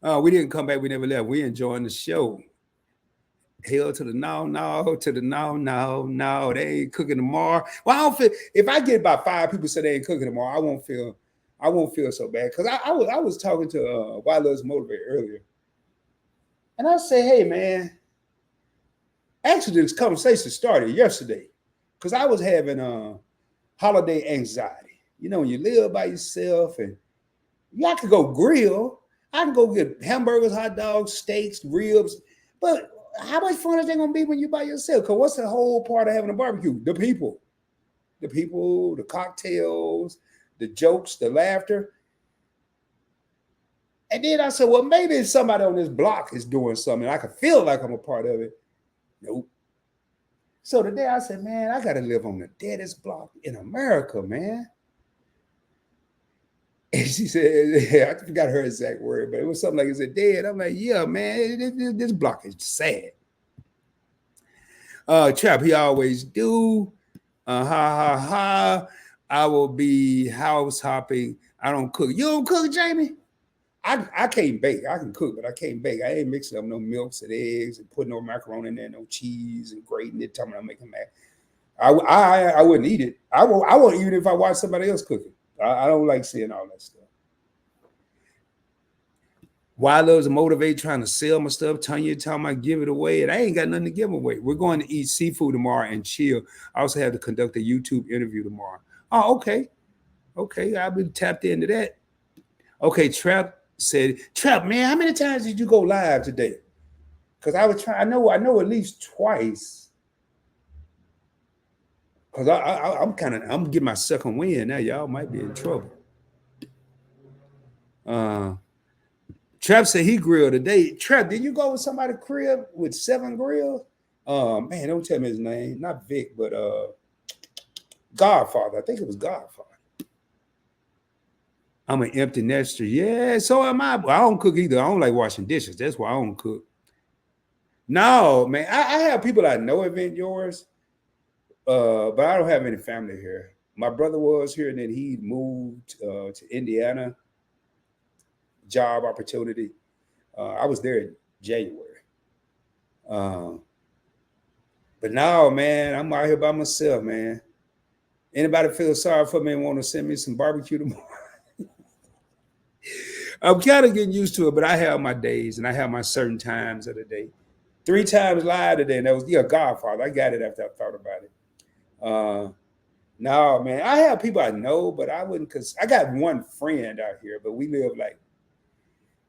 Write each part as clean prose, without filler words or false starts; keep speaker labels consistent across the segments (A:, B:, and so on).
A: We didn't come back. We never left. We enjoying the show. Hell to the no, no, to the no, no, no. They ain't cooking tomorrow. Well, I don't feel if I get about 5 people say they ain't cooking tomorrow, I won't feel so bad. Cause I was talking to Why Loves Motivate earlier. And I say, hey man, actually this conversation started yesterday. Cause I was having holiday anxiety. You know, when you live by yourself and I could go grill. I can go get hamburgers, hot dogs, steaks, ribs. But how much fun is that gonna be when you're by yourself? Because what's the whole part of having a barbecue? The people, the cocktails, the jokes, the laughter. And then I said, well, maybe somebody on this block is doing something. I can feel like I'm a part of it. Nope. So today I said, man, I got to live on the deadest block in America, man. And she said, yeah, I forgot her exact word, but it was something like, is it dead? I'm like, yeah, man, this block is sad. Trap, he always do. Ha ha ha. I will be house hopping. I don't cook. You don't cook, Jamie? I can't bake. I can cook, but I can't bake. I ain't mixing up no milks and eggs and putting no macaroni in there, no cheese and grating it. Telling me I'm making mac. I wouldn't eat it. I won't eat it if I watch somebody else cooking. I don't like seeing all that stuff. Why loves to motivate trying to sell my stuff. Tanya telling me I give it away, and I ain't got nothing to give away. We're going to eat seafood tomorrow and chill. I also have to conduct a YouTube interview tomorrow. Oh, okay. Okay, I'll be tapped into that. Okay, Trap said, Trap, man, how many times did you go live today? Because I was trying, I know at least twice. Because I'm getting my second win now. Y'all might be in trouble. Trap said he grilled today. Trap, did you go with somebody's crib with 7 grills? Man, don't tell me his name. Not Vic, but Godfather. I think it was Godfather. I'm an empty nester. Yeah, so am I. I don't cook either. I don't like washing dishes. That's why I don't cook. No, man. I have people I know invent yours, but I don't have any family here. My brother was here, and then he moved to Indiana. Job opportunity. I was there in January. Um, but now, man, I'm out here by myself, man. Anybody feel sorry for me and want to send me some barbecue tomorrow? I'm kind of getting used to it, but I have my days and I have my certain times of the day. 3 times live today, and that was Godfather. I got it after I thought about it. No, man, I have people I know, but I wouldn't. Cause I got one friend out here, but we live like.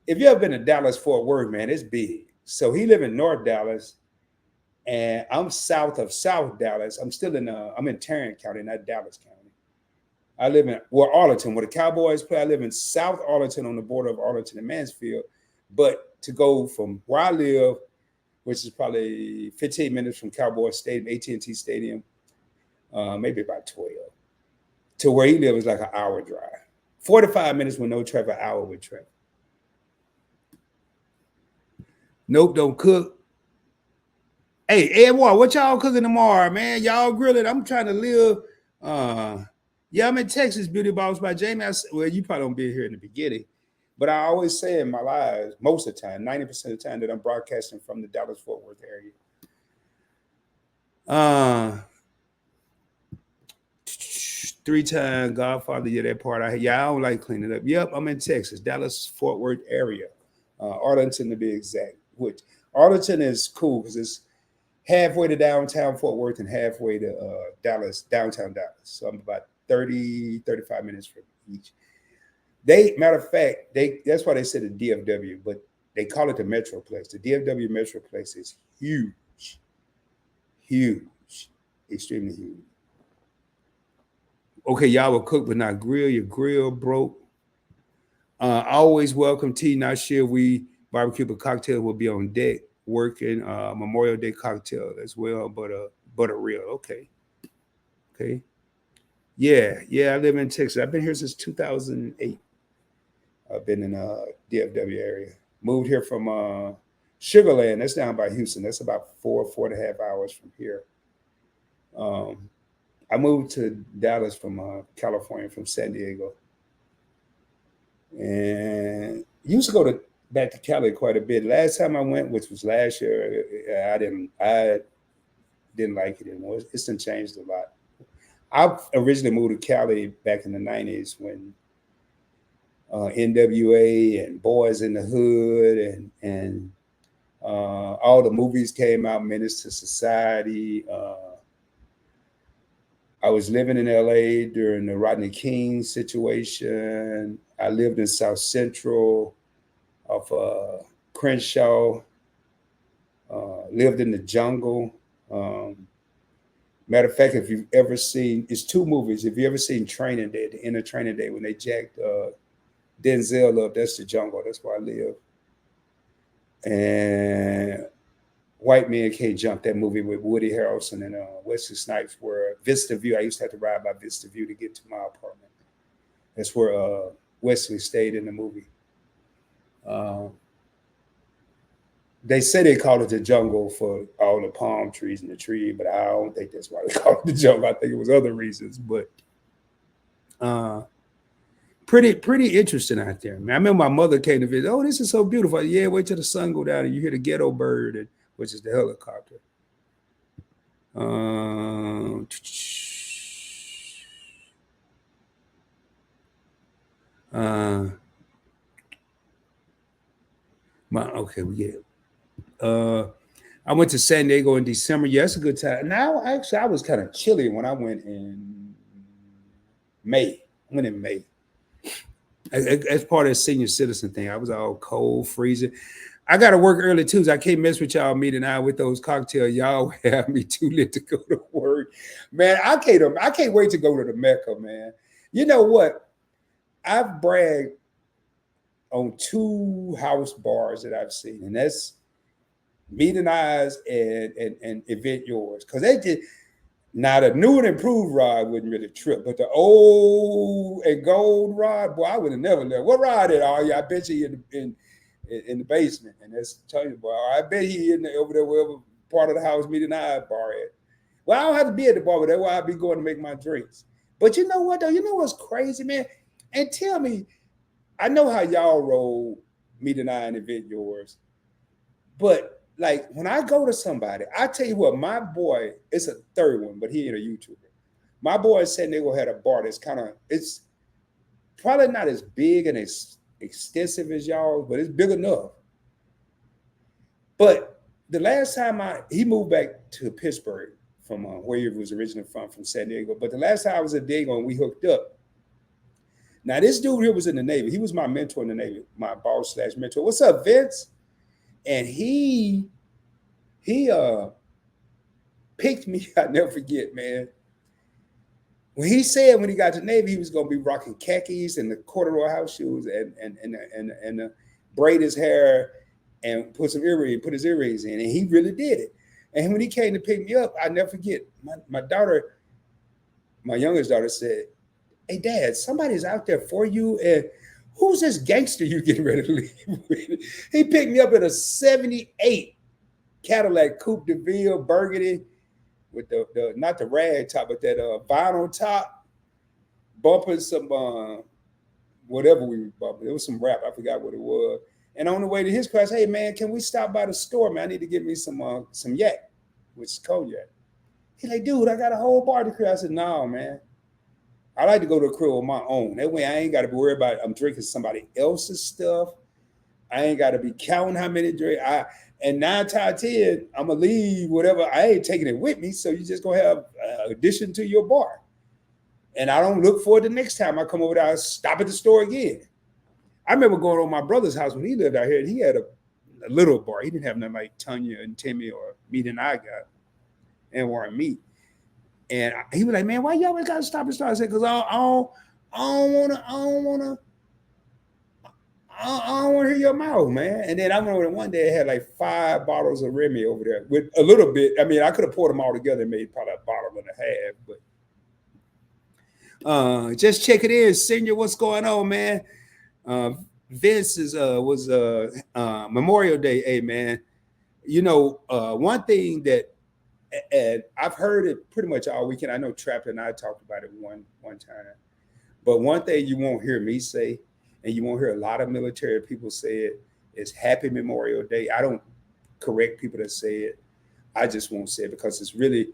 A: If you ever been to Dallas Fort Worth, man, it's big. So he live in North Dallas, and I'm south of South Dallas. I'm in Tarrant County, not Dallas County. I live in Arlington, where the Cowboys play. I live in South Arlington on the border of Arlington and Mansfield. But to go from where I live, which is probably 15 minutes from Cowboy Stadium, AT&T Stadium, maybe about 12, to where he lives is like an hour drive. 45 minutes with no traffic, an hour with traffic. Nope, don't cook. Hey, Edward, what y'all cooking tomorrow, man? Y'all grilling. I'm trying to live. Yeah, I'm in Texas, Beauty Boss by Jamie. Well, you probably don't be here in the beginning, but I always say in my lives, most of the time, 90% of the time, that I'm broadcasting from the Dallas Fort Worth area. 3 times Godfather, yeah, that part. I don't like cleaning up. Yep, I'm in Texas, Dallas Fort Worth area, Arlington to be exact. Which Arlington is cool because it's halfway to downtown Fort Worth and halfway to downtown Dallas. So I'm about 35 minutes from each. Matter of fact, that's why they said the DFW, but they call it the Metroplex. The DFW Metroplex is huge, extremely huge. Okay, y'all will cook but not grill. Your grill broke. Always welcome tea. Not sure we barbecue but cocktail will be on deck working. Memorial Day cocktail as well, but a real. Okay. Yeah. I live in Texas. I've been here since 2008. I've been in DFW area. Moved here from Sugarland. That's down by Houston. That's about 4.5 hours from here. I moved to Dallas from California, from San Diego, and used to go to back to Cali quite a bit. Last time I went, which was last year, I didn't like it anymore. It's done changed a lot. I originally moved to Cali back in the '90s when NWA and Boys in the Hood and all the movies came out, Menace to Society. I was living in LA during the Rodney King situation. I lived in South Central of Crenshaw, lived in the jungle. Matter of fact, if you've ever seen, it's two movies. If you ever seen Training Day, the end of Training Day, when they jacked Denzel up, that's the jungle. That's where I live. And White Men Can't Jump, that movie with Woody Harrelson and Wesley Snipes, where Vista View, I used to have to ride by Vista View to get to my apartment. That's where Wesley stayed in the movie. They say they call it the jungle for all the palm trees and the tree, but I don't think that's why they call it the jungle. I think it was other reasons, but pretty interesting out there. Man, I remember my mother came to visit. Oh, this is so beautiful. Yeah, wait till the sun go down and you hear the ghetto bird, which is the helicopter. Okay, we get it. I went to San Diego in December. Yeah, it's a good time. Now, actually, I was kind of chilly when I went in May. I went in May. As part of the senior citizen thing, I was all cold, freezing. I got to work early too, so I can't mess with y'all meeting out with those cocktails. Y'all have me too lit to go to work. Man, I can't wait to go to the Mecca, man. You know what? I've bragged on 2 house bars that I've seen, and that's Meet and Eyes and Event Yours. Because they did, now the new and improved rod wouldn't really trip, but the old and gold rod, boy, I would have never left. What rod it are you? I bet you in the basement. And that's telling you, boy, I bet he over there, wherever part of the house Meet and Eyes bar at. Well, I don't have to be at the bar, but that's why I'd be going to make my drinks. But you know what, though? You know what's crazy, man? And tell me, I know how y'all roll Meet and Eye and Event Yours, but like when I go to somebody, I tell you what, my boy, it's a third one, but he ain't a YouTuber. My boy in San Diego had a bar that's it's probably not as big and as extensive as y'all, but it's big enough. But the last time he moved back to Pittsburgh from where he was originally from San Diego. But the last time I was at Diego and we hooked up. Now this dude here was in the Navy. He was my mentor in the Navy, my boss / mentor. What's up, Vince? And he picked me. I'll never forget, man. When he said when he got to the Navy, he was gonna be rocking khakis and the corduroy house shoes and braid his hair and put his earrings in, and he really did it. And when he came to pick me up, I'll never forget. My daughter, my youngest daughter, said, "Hey, Dad, somebody's out there for you, and who's this gangster you getting ready to leave with?" He picked me up in a '78 Cadillac Coupe de Ville burgundy with the not the rag top, but that vinyl top, bumping some whatever we were bumping. It was some rap. I forgot what it was. And on the way to his class, hey man, can we stop by the store, man? I need to get me some yak, which is cognac. He's like, dude, I got a whole bar to crib. I said, no, man. I like to go to a crib on my own. That way I ain't got to be worried about I'm drinking somebody else's stuff. I ain't got to be counting how many drinks. And 9 times out of 10, I'm going to leave whatever. I ain't taking it with me. So you just going to have addition to your bar. And I don't look forward to the next time I come over there, I stop at the store again. I remember going to my brother's house when he lived out here, and he had a little bar. He didn't have nothing like Tanya and Timmy or Meat and I got, and Warren Meat. And he was like, man, why you always got to stop and start? I said, because I don't want to hear your mouth, man. And then I remember one day I had like 5 bottles of Remy over there with a little bit. I mean, I could have poured them all together and made probably a bottle and a half. But just check it in, Senior. What's going on, man? Vince was Memorial Day. Hey, man, you know, one thing that, and I've heard it pretty much all weekend. I know Trapper and I talked about it one time. But one thing you won't hear me say, and you won't hear a lot of military people say it, is Happy Memorial Day. I don't correct people that say it. I just won't say it because it's really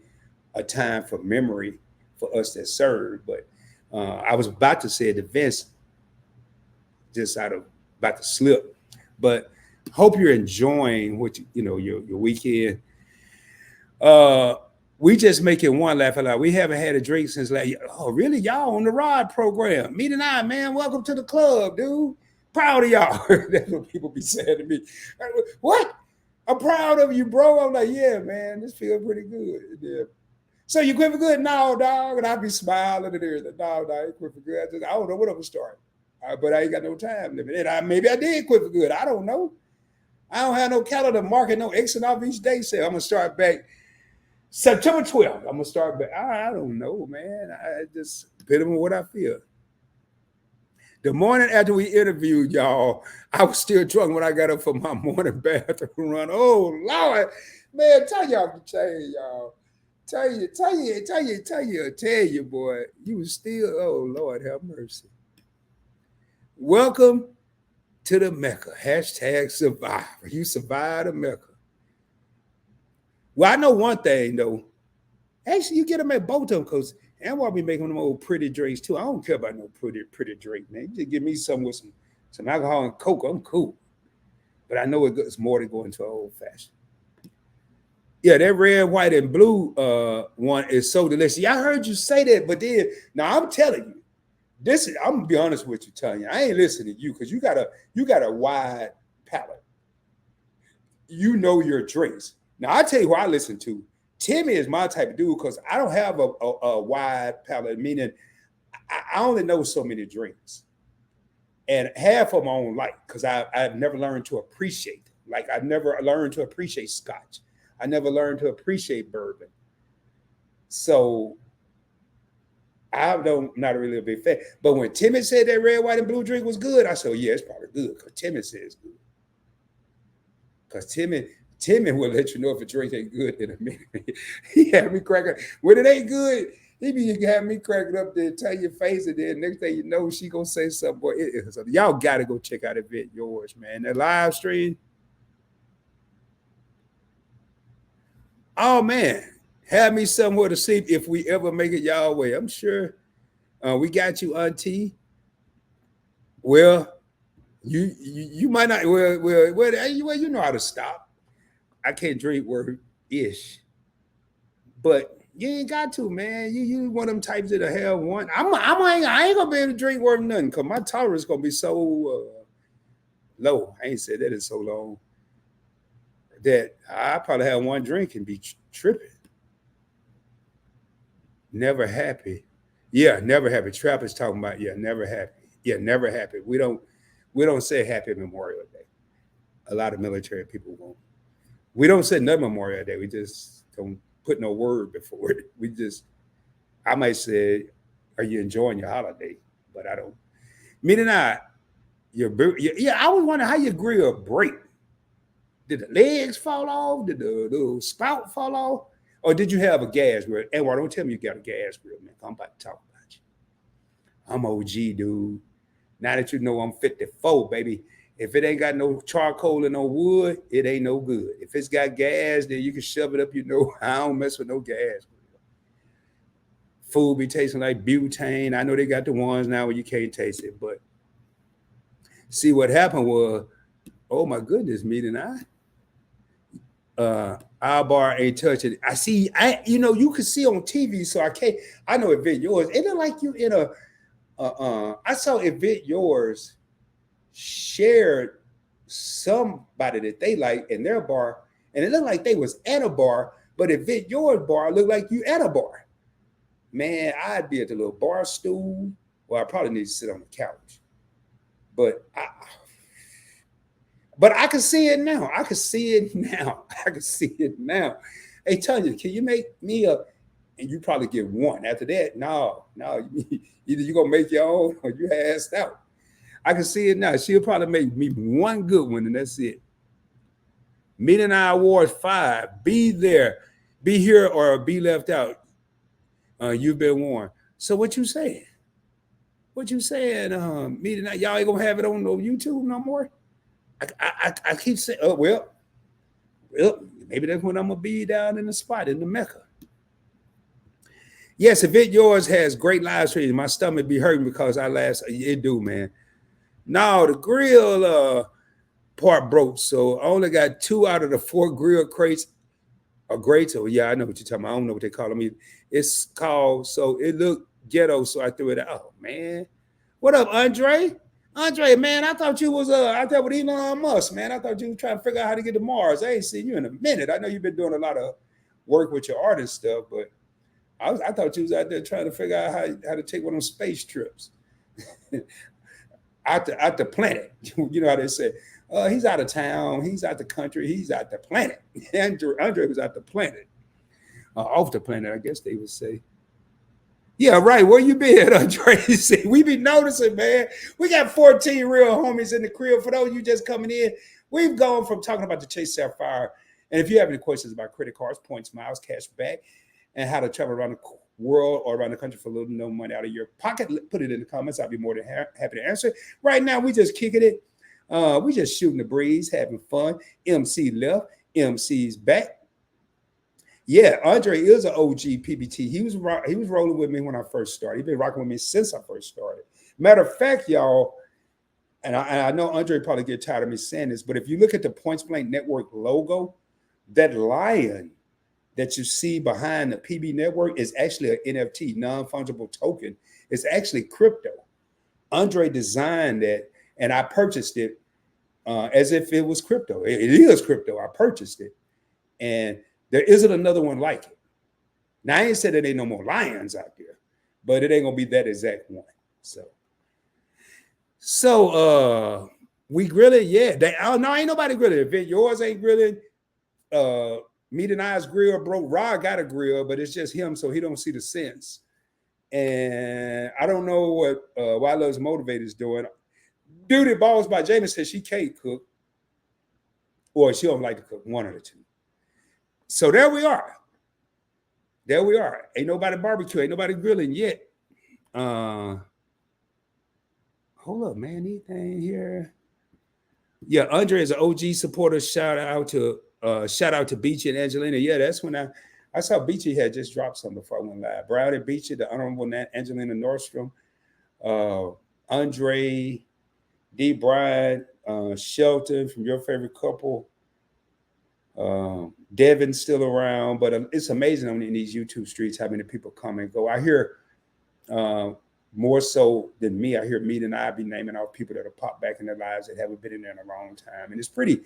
A: a time for memory for us that serve. But I was about to say it to Vince, just out of about to slip. But hope you're enjoying what your weekend. Uh, we just making one laugh out loud. We haven't had a drink since last year. Oh, really? Y'all on the rod program? Me and I, man. Welcome to the club, dude. Proud of y'all. That's what people be saying to me. What? I'm proud of you, bro. I'm like, yeah, man. This feels pretty good. Yeah. So you quit for good? No, dog. And I be smiling and everything. No, dog, I quit for good. I don't know what I'm gonna start. But I ain't got no time limit. And maybe I did quit for good. I don't know. I don't have no calendar marking no Xing off each day. So I'm gonna start back September 12th. I'm gonna start back. I don't know, man. I just depending on what I feel. The morning after we interviewed y'all, I was still drunk when I got up for my morning bathroom run. Oh Lord, man, tell y'all to change, y'all. Tell you, boy. You was still, oh Lord, have mercy. Welcome to the Mecca. Hashtag survivor. You survived the Mecca. Well, I know one thing though. Actually, you get them at both of them because and I'll be making them old pretty drinks too. I don't care about no pretty drink, man. You just give me some with some alcohol and coke. I'm cool. But I know it's more than going to an old fashioned. Yeah, that red, white, and blue one is so delicious. Yeah, I heard you say that, but then now I'm telling you, I'm gonna be honest with you, telling you, I ain't listening to you because you got a wide palate. You know your drinks. Now I tell you who I listen to. Timmy is my type of dude because I don't have a wide palate, meaning I only know so many drinks. And half of them I don't like because I've never learned to appreciate them. Like I've never learned to appreciate scotch. I never learned to appreciate bourbon. So I don't not really a big fan. But when Timmy said that red, white, and blue drink was good, I said, oh, yeah, it's probably good because Timmy says it's good. Because Timmy will let you know if a drink ain't good in a minute. He had me cracking. When it ain't good, he be have me cracking up there, tell your face, and then next thing you know, she gonna say something. Boy, so y'all gotta go check out Event Yours, man. That live stream. Oh man, have me somewhere to sleep if we ever make it y'all way. I'm sure we got you, Auntie. Well, you might not. Well, you know how to stop. I can't drink word ish. But you ain't got to, man. You one of them types that have one. I ain't gonna be able to drink worth nothing because my tolerance gonna be so low. I ain't said that in so long that I probably have one drink and be tripping. Never happy. Yeah, never happy. Trap is talking about never happy. Yeah, never happy. We don't say Happy Memorial Day. A lot of military people won't. We don't say no Memorial Day. We just don't put no word before it. I might say, "Are you enjoying your holiday?" But I don't. Me and I, I was wondering how your grill break. Did the legs fall off? Did the little spout fall off? Or did you have a gas grill? And don't tell me you got a gas grill, man. I'm about to talk about you. I'm OG, dude. Now that you know I'm 54, baby. If it ain't got no charcoal and no wood, it ain't no good. If it's got gas, then you can shove it up. You know, I don't mess with no gas. Food be tasting like butane. I know they got the ones now where you can't taste it, but see what happened was, oh my goodness, me and our bar ain't touching it. You can see on TV, so I can't. I know Event Yours. It look like you in a. I saw Event Yours shared somebody that they like in their bar, and it looked like they was at a bar, but Event Yours bar looked like you at a bar. Man, I'd be at the little bar stool. Well, I probably need to sit on the couch, but I can see it now. I can see it now. I can see it now. Hey, Tanya, can you make me a? And you probably get one. After that, no. Either you gonna make your own or you assed out. I can see it now. She'll probably make me one good one, and that's it. Meet and I Awards 5. Be there, be here, or be left out. You've been warned. So what you saying? What you saying? Meet and I, y'all ain't gonna have it on no YouTube no more? I keep saying, oh, maybe that's when I'm going to be down in the spot in the Mecca. Yes, if it yours has great live streams, my stomach be hurting because it do, man. No, the grill part broke, so I only got 2 out of the 4 grill crates or grates. Oh yeah, I know what you're talking about. I don't know what they call them. It's called, so it looked ghetto, so I threw it out. Oh man, what up, Andre? Andre, man, I thought you was out there with Elon Musk, man. I thought you were trying to figure out how to get to Mars. I ain't seen you in a minute. I know you've been doing a lot of work with your artist stuff, but I thought you was out there trying to figure out how to take one of them space trips out the planet. You know how they say, he's out of town, he's out the country, he's out the planet. Andre was out the planet, off the planet, I guess they would say. Yeah, right. Where you been, Andre? See, we be noticing, man. We got 14 real homies in the crib. For those of you just coming in, we've gone from talking about the Chase Sapphire. And if you have any questions about credit cards, points, miles, cash back, and how to travel around the world or around the country for a little no money out of your pocket, put it in the comments. I'll be more than happy to answer. Right now, we just kicking it. We just shooting the breeze, having fun. MC left, MC's back. Yeah, Andre is an OG PBT. He was rolling with me when I first started. He's been rocking with me since I first started. Matter of fact, y'all, and I know Andre probably get tired of me saying this, but if you look at the Points Blank Network logo, that lion that you see behind the PB Network is actually an NFT, non-fungible token. It's actually crypto. Andre designed that, and I purchased it as if it was crypto. It is crypto. I purchased it, and there isn't another one like it. Now, I ain't said there ain't no more lions out there, but it ain't gonna be that exact one. So we grilling, yeah. No, ain't nobody grilling. If yours ain't grilling, Meat and I's grill broke. Rod got a grill, but it's just him, so he don't see the sense. And I don't know what Why Loves Motivators doing. Duty Balls by Jamie says she can't cook, or she don't like to cook, one of the two. So there we are. There we are. Ain't nobody barbecue. Ain't nobody grilling yet. Hold up, man. Anything here? Yeah, Andre is an OG supporter. Shout out to Beachy and Angelina. Yeah, that's when I saw Beachy had just dropped something before I went live. Brownie Beachy, the Honorable Angelina Nordstrom, Andre, D. Bryant, Shelton from Your Favorite Couple. Devin's still around, but it's amazing in these YouTube streets how many people come and go. I hear more so than me. I hear Meat and I be naming off people that have popped back in their lives that haven't been in there in a long time, and it's pretty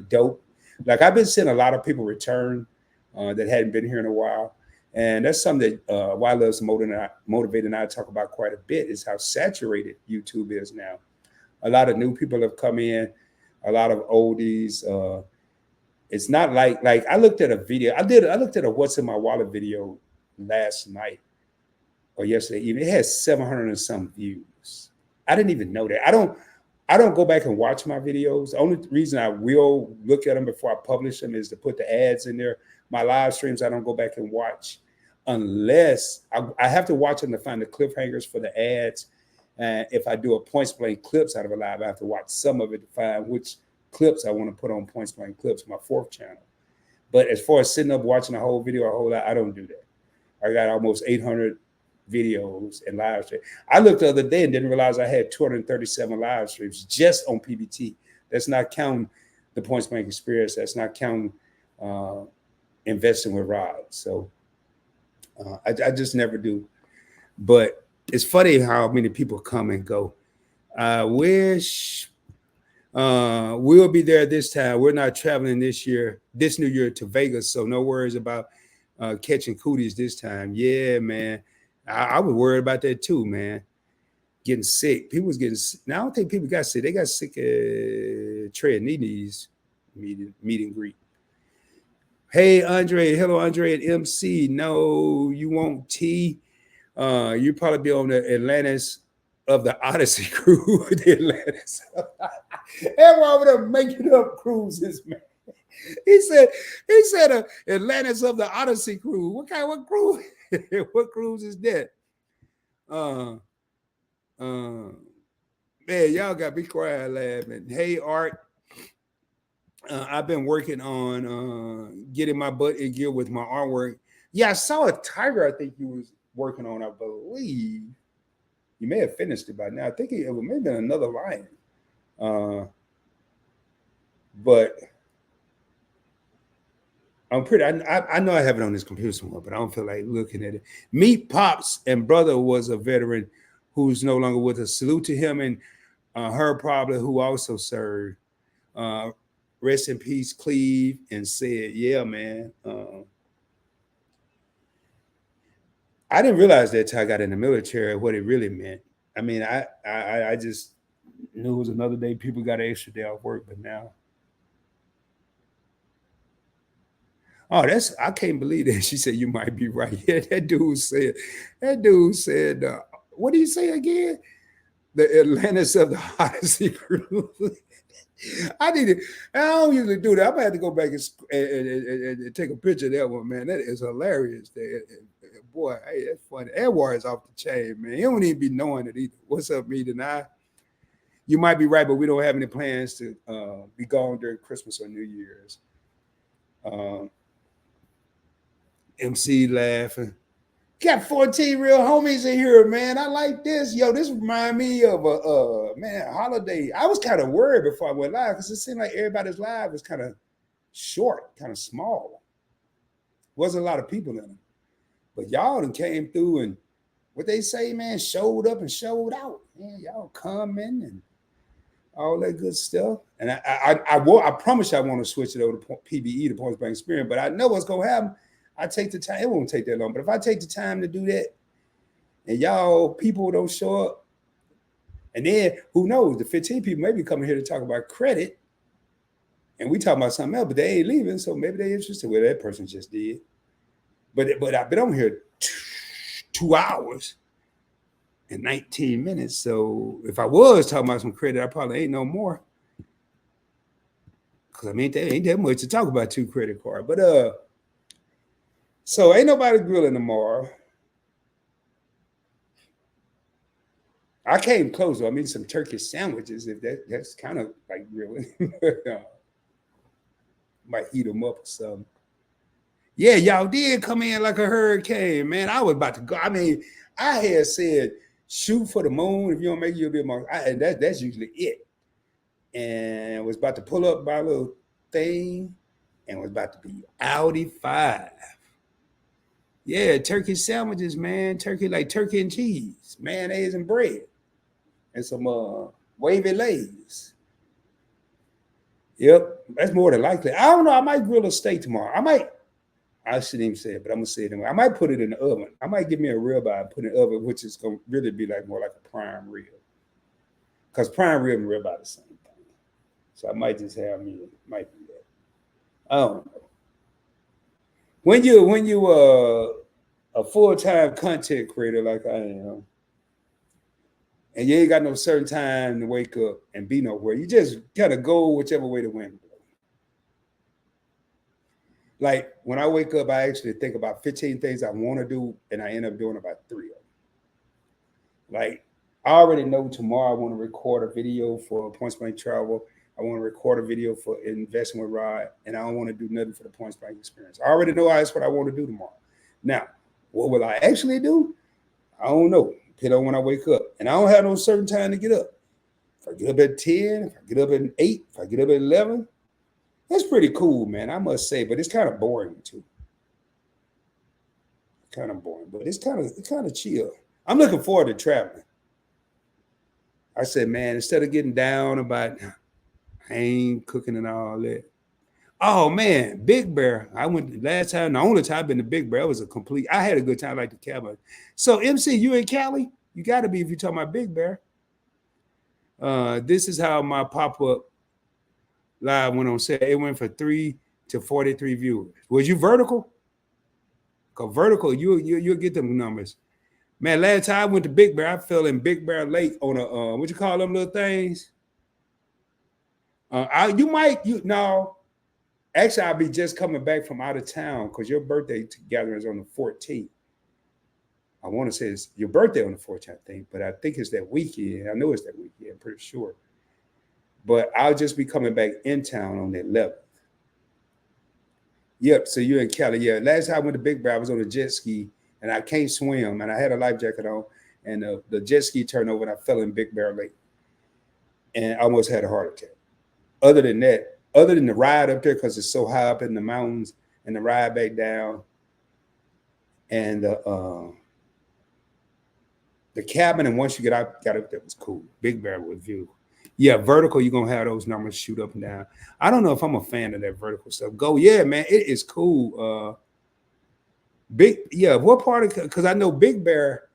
A: dope. Like I've been seeing a lot of people return that hadn't been here in a while, and that's something that Why Loves Motivate and I talk about quite a bit. Is how saturated YouTube is now. A lot of new people have come in, a lot of oldies. It's not like I looked at a video. I looked at a What's in My Wallet video last night or yesterday evening. It has 700 and some views. I didn't even know that. I don't go back and watch my videos. The only reason I will look at them before I publish them is to put the ads in there. My live streams, I don't go back and watch unless I have to watch them to find the cliffhangers for the ads. And if I do a Points Blank clips out of a live, I have to watch some of it to find which clips I want to put on Points Blank Clips, my 4th channel. But as far as sitting up watching a whole video, a whole lot, I don't do that. I got almost 800 videos and live streams. I looked the other day and didn't realize I had 237 live streams just on PBT. That's not counting the Points Blank experience. That's not counting investing with Rod. So I just never do. But it's funny how many people come and go. I wish we'll be there this time. We're not traveling this new year to Vegas, so no worries about catching cooties this time. Yeah, man. I was worried about that too, man. Getting sick. People was getting sick. Now, I don't think people got sick. They got sick at Trey and Nini's meet and greet. Hey, Andre. Hello, Andre and MC. No, you won't T. You probably be on the Atlantis of the Odyssey crew. The Atlantis. Everyone over there making up cruises, man. He said Atlantis of the Odyssey crew. What cruise? What cruise is that? Man, y'all got me crying laughing. Hey, Art. I've been working on getting my butt in gear with my artwork. Yeah, I saw a tiger. I think you was working on. I believe you may have finished it by now. I think it may have been another lion. Uh, but I'm pretty. I know I have it on this computer somewhere, but I don't feel like looking at it. Meet Pops and brother was a veteran who's no longer with us. Salute to him and her probably who also served. Uh, rest in peace, Cleve, and said, "Yeah, man." I didn't realize that till I got in the military what it really meant. I mean, I just knew it was another day. People got an extra day off work, but now, oh, that's I can't believe that. She said you might be right. Yeah, that dude said, what did he say again? The Atlantis of the Odyssey Cruise. I need to. I don't usually do that. I'm gonna have to go back and take a picture of that one, man. That is hilarious. Boy, hey, that's funny. Edward is off the chain, man. He don't even be knowing it either. What's up, me tonight? You might be right, but we don't have any plans to be gone during Christmas or New Year's. Um, MC laughing. Got 14 real homies in here, man. I like this. Yo, this remind me of a man holiday. I was kind of worried before I went live because it seemed like everybody's live was kind of short, kind of small. Wasn't a lot of people in them. But y'all done came through and what they say, man, showed up and showed out. Man, y'all coming and all that good stuff. And I promise you I want to switch it over to PBE, the Points Blank Experience, but I know what's going to happen. I take the time. It won't take that long, but if I take the time to do that and y'all people don't show up, and then who knows, the 15 people may be coming here to talk about credit and we talking about something else, but they ain't leaving, so maybe they're interested. Well, that person just did. But I've been on here 2 hours and 19 minutes. So if I was talking about some credit, I probably ain't no more. Cause I mean, there ain't that much to talk about 2 credit cards. But so ain't nobody grilling tomorrow. I came close though. I mean, some turkey sandwiches. If that's kind of like grilling, might heat them up or something. Yeah, y'all did come in like a hurricane, man. I was about to go. I mean, I had said shoot for the moon. If you don't make it, you'll be a monk. And that's usually it. And was about to pull up my little thing, and was about to be Audi 5. Yeah, turkey sandwiches, man. Turkey like turkey and cheese, mayonnaise and bread, and some wavy lays. Yep, that's more than likely. I don't know. I might grill a steak tomorrow. I shouldn't even say it, but I'm gonna say it anyway. I might put it in the oven. I might give me a ribeye and put it in the oven, which is gonna really be like more like a prime rib. Because prime rib and ribeye the same thing. So I might just have me, might do that. I don't know. When you a full-time content creator like I am, and you ain't got no certain time to wake up and be nowhere, you just kind of go whichever way the wind blows. Like when I wake up, I actually think about 15 things I want to do, and I end up doing about 3 of them. Like I already know tomorrow I want to record a video for Points Blank Travel. I want to record a video for investing with Rod, and I don't want to do nothing for the Points Blank Experience. I already know that's what I want to do tomorrow. Now, what will I actually do? I don't know. Depending on when I wake up, and I don't have no certain time to get up. If I get up at 10, if I get up at 8, if I get up at 11, that's pretty cool, man. I must say, but it's kind of boring too. Kind of boring, but it's kind of chill. I'm looking forward to traveling. I said, man, instead of getting down about I ain't cooking and all that. Oh man, Big Bear. I went last time. The only time I've been to Big Bear was a complete. I had a good time like the cabin. So MC, you in Cali? You got to be if you're talking about Big Bear. This is how my pop-up live went on set. It went from 3 to 43 viewers. Was you vertical? Cause vertical, you'll get them numbers. Man, last time I went to Big Bear, I fell in Big Bear Lake on a what you call them little things? Actually, I'll be just coming back from out of town because your birthday gathering is on the 14th. I want to say it's your birthday on the 14th, I think, but I think it's that weekend. I know it's that weekend, I'm pretty sure. But I'll just be coming back in town on the 11th. Yep. So you're in Cali. Yeah. Last time I went to Big Bear, I was on a jet ski and I can't swim and I had a life jacket on and the jet ski turned over and I fell in Big Bear Lake and I almost had a heart attack. Other than that, other than the ride up there because it's so high up in the mountains and the ride back down and the cabin and once you got up there was cool. Big Bear with view. Yeah, vertical, you're gonna have those numbers shoot up and down. I don't know if I'm a fan of that vertical stuff. Go, yeah, man, it is cool. Big, yeah, what part of because I know Big Bear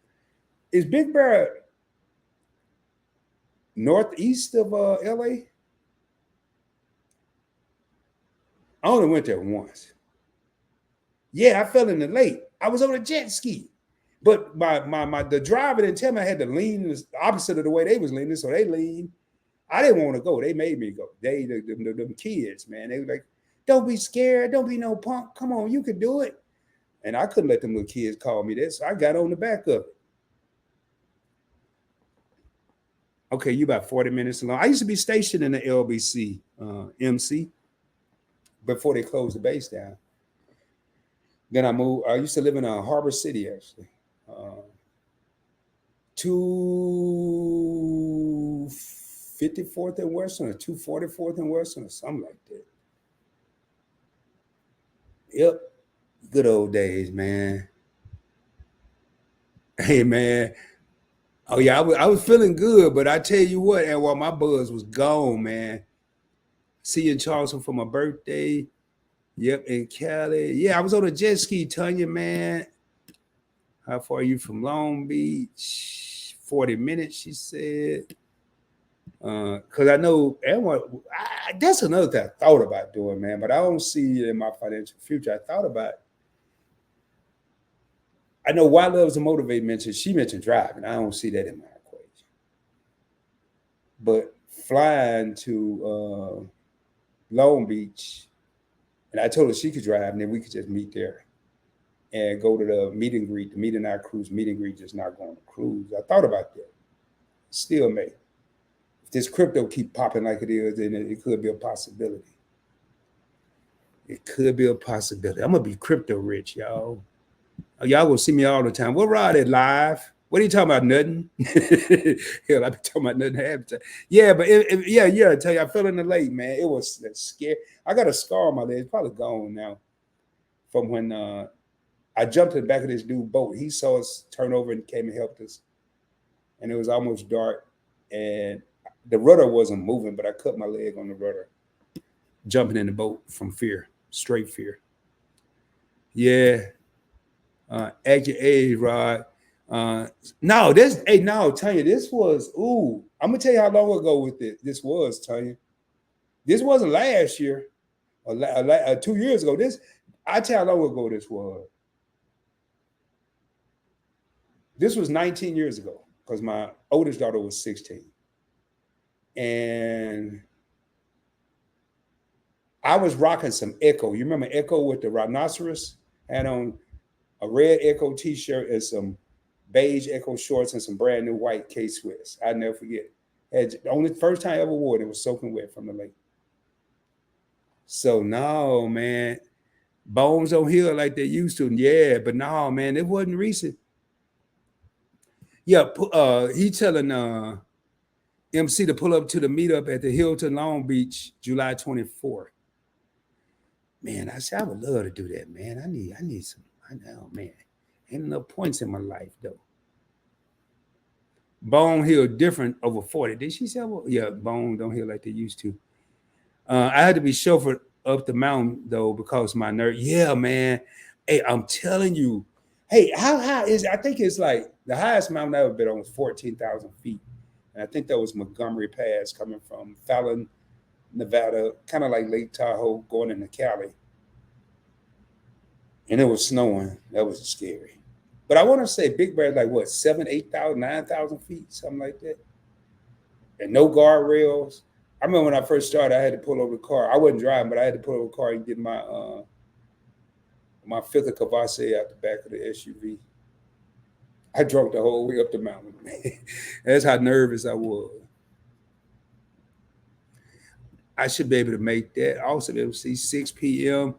A: is Big Bear northeast of LA? I only went there once. Yeah, I fell in the lake. I was on a jet ski. But my the driver didn't tell me I had to lean the opposite of the way they was leaning, so they leaned. I didn't want to go. They made me go. Them kids, man. They were like, "Don't be scared. Don't be no punk. Come on, you can do it." And I couldn't let them little kids call me this. So I got on the back of it. Okay, you about 40 minutes along. I used to be stationed in the LBC MC before they closed the base down. Then I moved. I used to live in Harbor City, actually. 254th and Western or 244th and Western or something like that. Yep. Good old days, man. Hey, man. Oh, yeah, I was feeling good, but I tell you what, and while my buzz was gone, man. See you in Charleston for my birthday. Yep, in Cali. Yeah, I was on a jet ski, Tanya, man. How far are you from Long Beach? 40 minutes, she said. Because I know everyone, that's another thing I thought about doing, man, but I don't see it in my financial future. I thought about I know Why Loves to Motivate mentioned, she mentioned driving. I don't see that in my equation. But flying to Long Beach, and I told her she could drive, and then we could just meet there and go to the meet and greet. The meet and our cruise meet and greet, just not going to cruise. I thought about that. Still may. If this crypto keep popping like it is, then it could be a possibility. It could be a possibility. I'm gonna be crypto rich, y'all. Y'all gonna see me all the time. What Rod at live? What are you talking about? Nothing. Hell, I be talking about nothing half the time. Yeah, but I tell you, I fell in the lake, man. It was scary. I got a scar on my leg. It's probably gone now. From when I jumped in the back of this dude's boat. He saw us turn over and came and helped us. And it was almost dark. And the rudder wasn't moving, but I cut my leg on the rudder. Jumping in the boat from fear. Straight fear. Yeah. At your age, Rod. No, Tanya, this was, I'm gonna tell you how long ago with this was, Tanya. This wasn't last year or 2 years ago. I tell you how long ago this was. This was 19 years ago because my oldest daughter was 16. And I was rocking some Echo. You remember Echo with the rhinoceros? Had on a red Echo t-shirt and some beige Echo shorts and some brand new white K-Swiss. I'll never forget. The only first time I ever wore it, it was soaking wet from the lake. So no, man, bones don't heal like they used to. Yeah, but no, man, it wasn't recent. Yeah, he telling MC to pull up to the meetup at the Hilton Long Beach, July 24th. Man, I said I would love to do that, man. I need some. I know, man. Ain't enough points in my life though. Bone heal different over 40. Did she say? Well, yeah, bone don't heal like they used to. I had to be chauffeured up the mountain though because my nerve. Yeah, man. Hey, I'm telling you. Hey, how high is it? I think it's like the highest mountain I've ever been on was 14,000 feet. And I think that was Montgomery Pass coming from Fallon, Nevada, kind of like Lake Tahoe going into Cali. And it was snowing. That was scary. But I want to say Big Bear like what, 7, 8,000, 9,000 feet, something like that. And no guardrails. I remember when I first started, I had to pull over the car. I wasn't driving, but I had to pull over the car and get my fifth of Cavasse out the back of the SUV. I drove the whole way up the mountain. That's how nervous I was. I should be able to make that. Also, be able to see 6 p.m.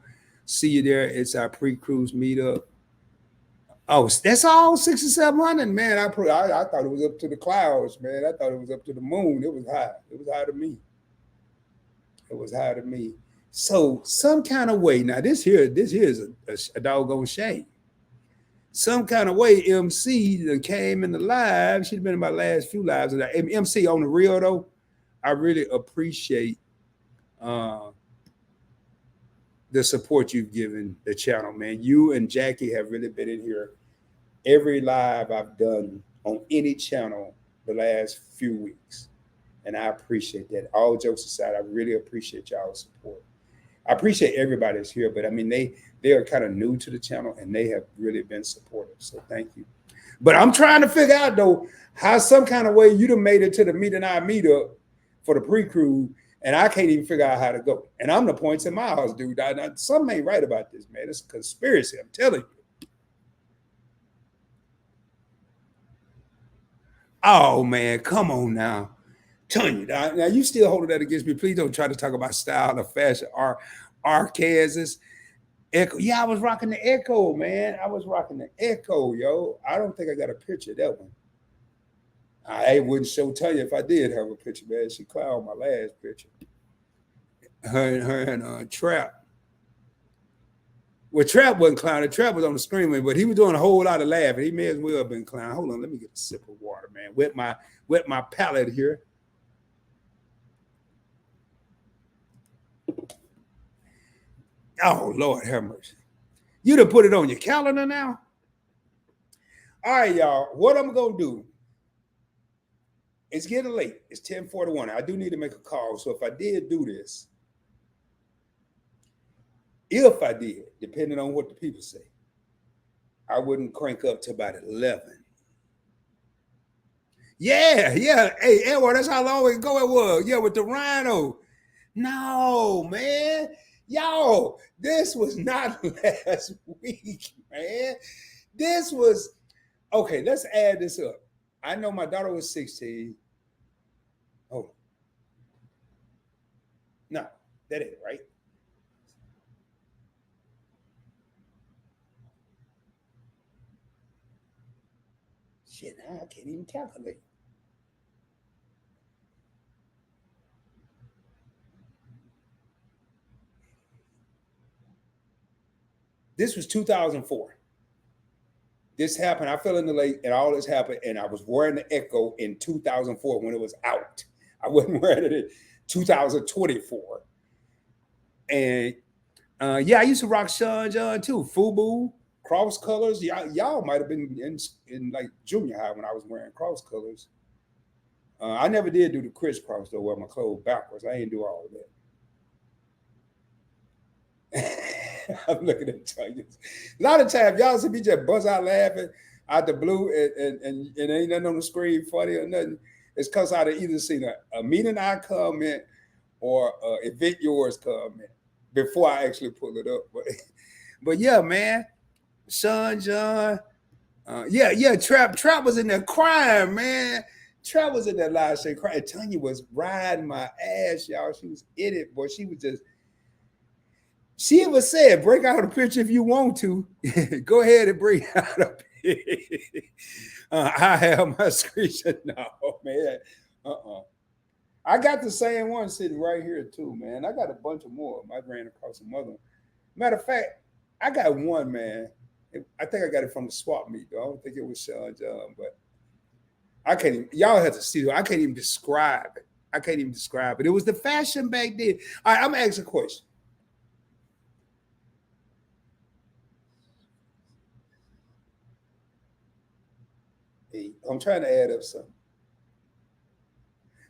A: See you there. It's our pre-cruise meetup. Oh, that's all 6,700, man. I thought it was up to the clouds, man. I thought it was up to the moon. It was high. It was high to me. It was high to me. So some kind of way. Now this here is a doggone shame. Some kind of way, MC that came in the live. She's been in my last few lives. And MC on the real though, I really appreciate uh, the support you've given the channel, man. You and Jackie have really been in here every live I've done on any channel the last few weeks. And I appreciate that. All jokes aside, I really appreciate y'all's support. I appreciate everybody that's here, but I mean, they are kind of new to the channel and they have really been supportive. So thank you. But I'm trying to figure out though, how some kind of way you'd have made it to the Meet and I meetup for the pre-crew, and I can't even figure out how to go. And I'm the points in my house, dude. Something ain't right about this, man. It's a conspiracy, I'm telling you. Oh man, come on now. Telling you now you still holding that against me. Please don't try to talk about style or fashion or Arkansas. Echo. Yeah, I was rocking the Echo, man. I was rocking the Echo, yo. I don't think I got a picture of that one. I wouldn't show Tanya if I did have a picture, man. She clowned my last picture. Her and Trap. Well, Trap wasn't clowning. Trap was on the screen, but he was doing a whole lot of laughing. He may as well have been clowning. Hold on, let me get a sip of water, man. Wet my palate here. Oh, Lord have mercy. You done put it on your calendar now? All right, y'all. What I'm going to do, it's getting late. It's 10:41. I do need to make a call. So if I did do this, depending on what the people say, I wouldn't crank up to about 11. Yeah. Hey, Edward, that's how long ago it was. Yeah, with the rhino. No, man. Yo, this was not last week, man. This was, okay, let's add this up. I know my daughter was 16. Oh, no, that ain't right. Shit, now I can't even calculate. This was 2004. This happened. I fell in the lake, and all this happened, and I was wearing the Echo in 2004 when it was out. I wasn't wearing it in 2024. And yeah, I used to rock Sean John too. FUBU, cross colors. Y'all might have been in like junior high when I was wearing cross colors. I never did do the crisscross though, wear my clothes backwards. I didn't do all of that. I'm looking at Tanya. A lot of times y'all see me just buzz out laughing out the blue and ain't nothing on the screen funny or nothing. It's because I'd either seen a meeting I comment or event yours comment before I actually pull it up. But yeah, man, Sean John, Trap was in there crying, man. Trap was in that live saying crying. Tanya was riding my ass, y'all. She was in it, boy. She even said, break out a picture if you want to. Go ahead and bring out a picture. I have my screenshot. No, man. I got the same one sitting right here too, man. I got a bunch of more. I ran across some other. Matter of fact, I got one, man. I think I got it from the swap meet, though. I don't think it was Sean John, but I can't even, y'all have to see it. I can't even describe it. It was the fashion back then. All right, I'm gonna ask a question. Hey, I'm trying to add up something.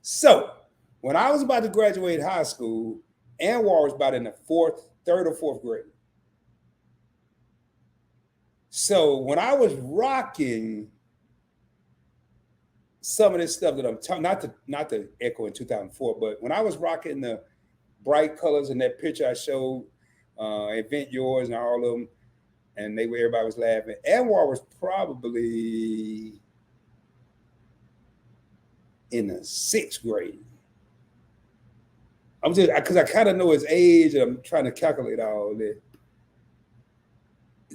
A: So when I was about to graduate high school, Anwar was about in the third or fourth grade. So when I was rocking some of this stuff that I'm talking, not the Echo in 2004, but when I was rocking the bright colors in that picture I showed, Event Yours and all of them, and everybody was laughing. Anwar was probably in the sixth grade. I'm just because I kind of know his age and I'm trying to calculate all this.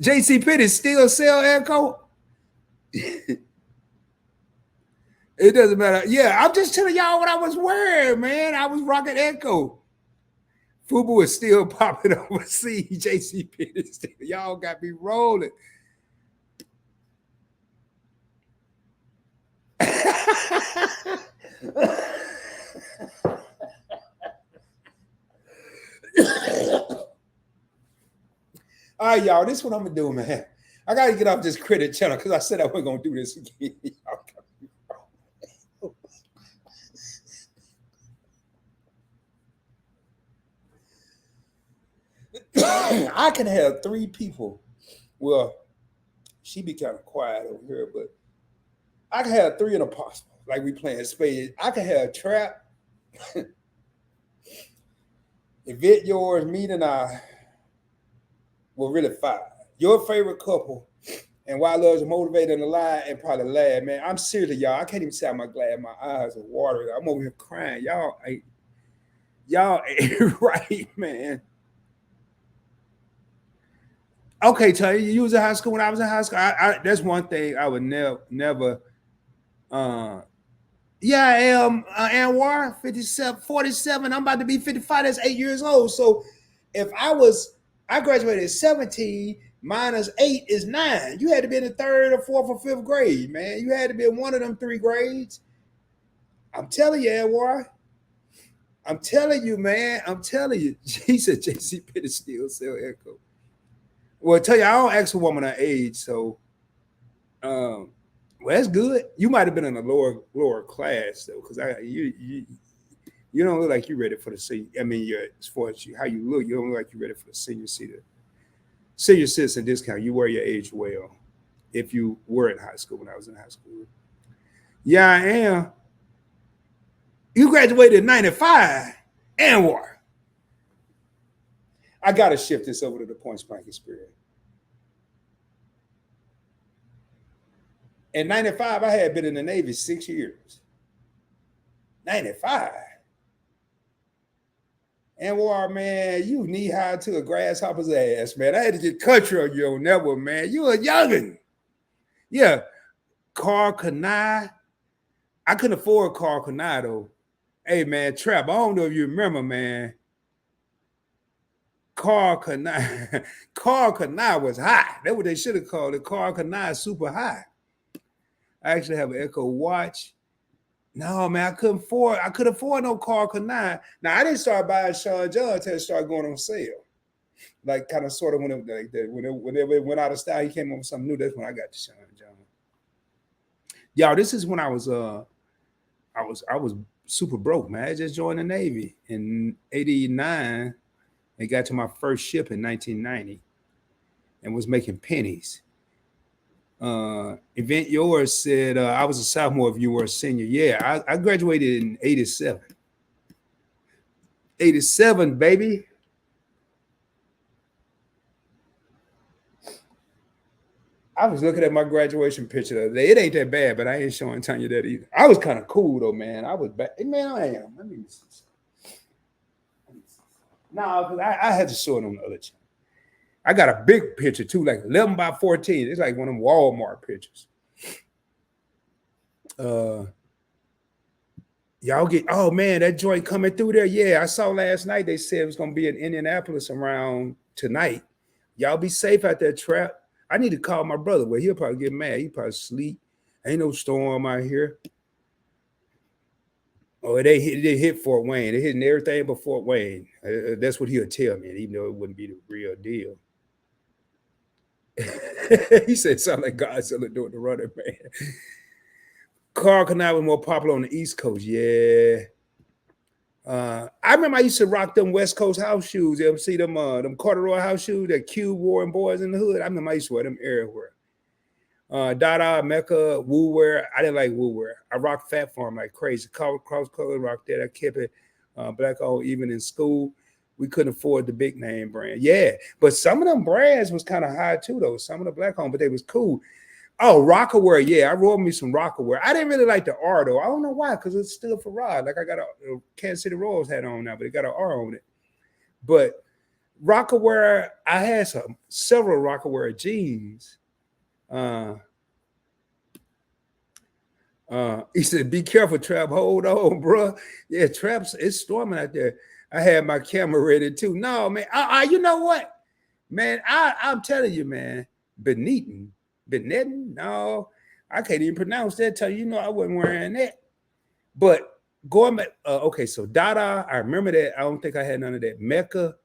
A: JC Penney still sell Echo? It doesn't matter. Yeah, I'm just telling y'all what I was wearing, man. I was rocking Echo. Fubu is still popping overseas. JC Penney still. Y'all got me rolling. All right, y'all. This is what I'm gonna do, man. I gotta get off this credit channel because I said I wasn't gonna do this again. I can have 3 people. Well, she be kind of quiet over here, but I can have 3 in a possible. Like we playing spades. I can have Trap, Yvette, yours, me, and I. Well, really 5. Your favorite couple, and why love's motivated and lie, and probably laugh, man. I'm serious, y'all. I can't even say I'm glad. My eyes are watering. I'm over here crying. Y'all ain't right, man. Okay, Tony, you was in high school when I was in high school. That's one thing I would never. Yeah, I am Anwar, 57, 47. I'm about to be 55. That's 8 years old. So if I graduated at 17, minus 8 is 9. You had to be in the 3rd or 4th or 5th grade, man. You had to be in one of them 3 grades. I'm telling you, Anwar. I'm telling you, man. I'm telling you. He said JC Pitt still sell Echo. Well, I tell you, I don't ask a woman her age, so well, that's good. You might have been in a lower class though, because you don't look like you're ready for the senior. I mean, as far as how you look, you don't look like you're ready for the senior citizen discount. You wear your age well. If you were in high school when I was in high school, yeah, I am. You graduated in '95, Anwar. I gotta shift this over to the point spank experience. In '95, I had been in the Navy 6 years. '95. Anwar, man, you knee high to a grasshopper's ass, man. I had to get country on you on that one, man. You a youngin'. Yeah. Carl Kanai. I couldn't afford Carl Kanai, though. Hey, man, Trap, I don't know if you remember, man. Carl Kanai. Carl Kanai was high. That's what they should have called it. Carl Kanai super high. I actually have an Echo watch. No, man, I couldn't afford no Carl Kanai. Now I didn't start buying Sean John until it started going on sale. Like kind of sort of when it went out of style, he came up with something new. That's when I got to Sean John. Y'all, this is when I was super broke, man. I just joined the Navy in '89 and got to my first ship in 1990 and was making pennies. Event yours said I was a sophomore if you were a senior. Yeah, I graduated in '87. '87, baby. I was looking at my graduation picture the other day. It ain't that bad, but I ain't showing Tanya that either. I was kind of cool though, man. I was bad. Man, I am. Let me see. No, because I had to show it on the other channel. I got a big picture too, like 11 by 14. It's like one of them Walmart pictures. Y'all get, oh man, that joint coming through there. Yeah, I saw last night they said it was gonna be in Indianapolis around tonight. Y'all be safe out there, Trap. I need to call my brother. Well, he'll probably get mad. He probably sleep. Ain't no storm out here. Oh, they hit Fort Wayne. They hitting everything but Fort Wayne. That's what he'll tell me, even though it wouldn't be the real deal. He said, "Sound like Godzilla doing the running man." Carl Kanai was more popular on the East Coast. Yeah. I remember I used to rock them West Coast house shoes. You ever see them corduroy house shoes that Cube wore and boys in the hood? I remember I used to wear them everywhere. Dada, Mecca, Woo wear. I didn't like Woo wear. I rocked Fat Farm like crazy. Cross color rocked that. I kept it black all even in school. We couldn't afford the big name brand. Yeah, but some of them brands was kind of high too, though. Some of the black home, but they was cool. Oh, Rockaware. Yeah, I rolled me some Rockaware. I didn't really like the R though. I don't know why, because it's still for Rod. Like I got a Kansas City Royals hat on now, but it got an R on it. But Rockaware, I had several Rockaware jeans. He said, "Be careful, Trap. Hold on, bro. Yeah, Trap's it's storming out there. I had my camera ready too. No, man. You know what, man? I'm telling you, man. Benetton. No, I can't even pronounce that. Tell you, I wasn't wearing that. But going back, okay. So Dada, I remember that. I don't think I had none of that. Mecca,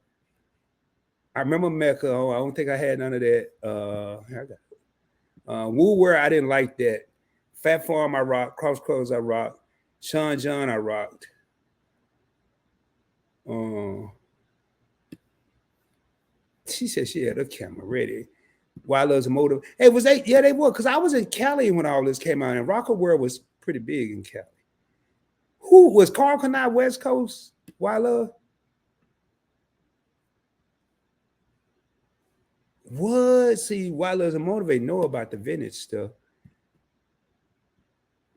A: I remember Mecca. Oh, I don't think I had none of that. Woolwear, I didn't like that. Fat Farm, I rocked. Cross Clothes, I rocked. Sean John, I rocked. She said she had her camera ready. Wild Love's a Motive. Hey, was they? Yeah, they were. Because I was in Cali when all this came out, and Rockaware was pretty big in Cali. Who was Carl Kanai West Coast? Wild Love? What? See, Wild Love's a Motive know about the vintage stuff.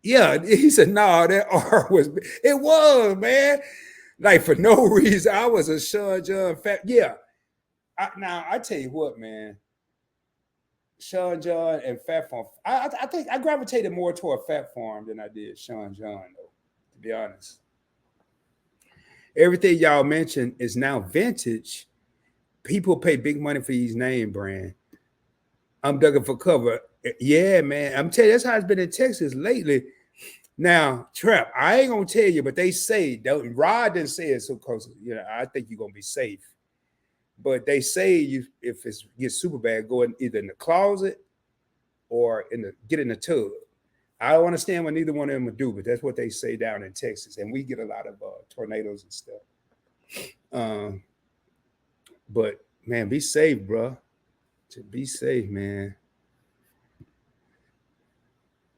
A: Yeah, he said, no, that R was, it was, man. Like for no reason. I was a Sean John fat. Yeah. Now, I tell you what, man. Sean John and Fat Farm. I think I gravitated more toward Fat Farm than I did Sean John, though, to be honest. Everything y'all mentioned is now vintage. People pay big money for these name brand. I'm ducking for cover. Yeah, man. I'm telling you, that's how it's been in Texas lately. Now, Trap, I ain't gonna tell you, but they say Rod didn't say it so close. I think you're gonna be safe. But they say if it gets super bad, go in either in the closet or get in the tub. I don't understand what neither one of them would do, but that's what they say down in Texas, and we get a lot of tornadoes and stuff. But man, be safe, bro. Be safe, man.